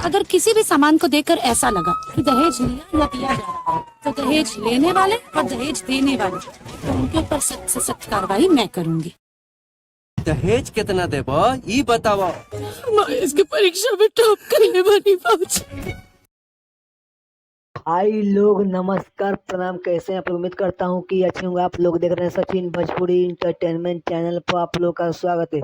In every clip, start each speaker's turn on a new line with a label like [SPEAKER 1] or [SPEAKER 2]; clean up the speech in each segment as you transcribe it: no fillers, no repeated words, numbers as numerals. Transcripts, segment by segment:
[SPEAKER 1] अगर किसी भी सामान को देखकर ऐसा लगा कि दहेज लिया या दिया जा रहा है, तो दहेज लेने वाले और दहेज देने वाले, तो उनके ऊपर सख्त से सख्त कार्रवाई मैं करूंगी।
[SPEAKER 2] दहेज कितना देबो ई बताओ।
[SPEAKER 1] इसके परीक्षा में टॉप करने वाली बाबूजी।
[SPEAKER 3] भाई लोग नमस्कार प्रणाम, कैसे हैं आप लोग? उम्मीद करता हूँ कि अच्छे होंगे। आप लोग देख रहे हैं सचिन भोजपुरी इंटरटेनमेंट चैनल पर, आप लोग का स्वागत है।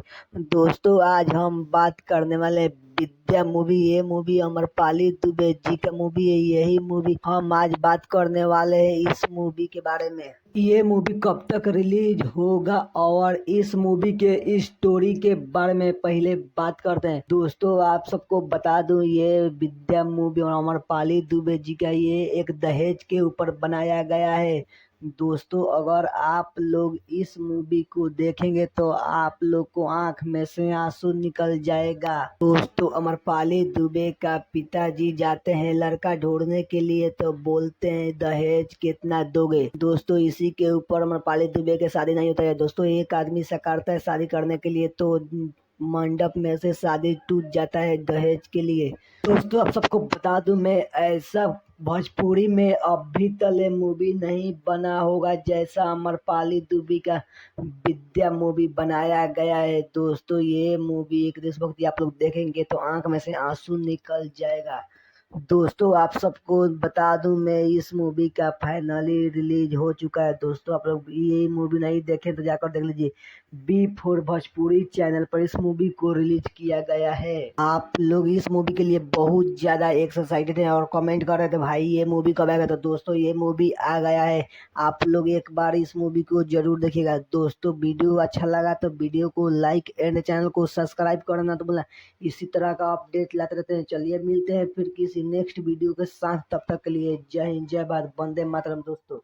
[SPEAKER 3] दोस्तों आज हम बात करने वाले हैं विद्या मूवी। ये मूवी अमरपाली दुबे जी का मूवी है। यही मूवी हम आज बात करने वाले हैं इस मूवी के बारे में। ये मूवी कब तक रिलीज होगा और इस मूवी के स्टोरी के बारे में पहले बात करते हैं। दोस्तों आप सबको बता दूं, ये विद्या मूवी और अमरपाली दुबे जी का ये एक दहेज के ऊपर बनाया गया है। दोस्तों अगर आप लोग इस मूवी को देखेंगे तो आप लोग को आंख में से आंसू निकल जाएगा। दोस्तों अमरपाली दुबे का पिताजी जाते हैं लड़का ढूंढने के लिए, तो बोलते हैं दहेज कितना दोगे। दोस्तों इसी के ऊपर अमरपाली दुबे के शादी नहीं होता है। दोस्तों एक आदमी से करता है शादी करने के लिए, तो मंडप में से शादी टूट जाता है दहेज के लिए। दोस्तों आप सबको बता दूं, मैं ऐसा भोजपुरी में अभी तक मूवी नहीं बना होगा जैसा अमरपाली दुबे का विद्या मूवी बनाया गया है। दोस्तों ये मूवी एक देशभक्ति आप लोग देखेंगे तो आंख में से आंसू निकल जाएगा। दोस्तों आप सबको बता दूं, मैं इस मूवी का फाइनली रिलीज हो चुका है। दोस्तों आप लोग ये मूवी नहीं देखे तो जाकर देख लीजिए। B4 भोजपुरी चैनल पर इस मूवी को रिलीज किया गया है। आप लोग इस मूवी के लिए बहुत ज्यादा एक्साइटेड हैं और कमेंट कर रहे थे भाई ये मूवी कब आएगा। तो दोस्तों ये मूवी आ गया है, आप लोग एक बार इस मूवी को जरूर देखिएगा। दोस्तों वीडियो अच्छा लगा तो वीडियो को लाइक एंड चैनल को सब्सक्राइब करना तो बोला। इसी तरह का अपडेट लाते रहते हैं। चलिए मिलते हैं फिर किसी नेक्स्ट वीडियो के साथ, तब तक के लिए जय हिंद जय भारत, वंदे मातरम दोस्तों।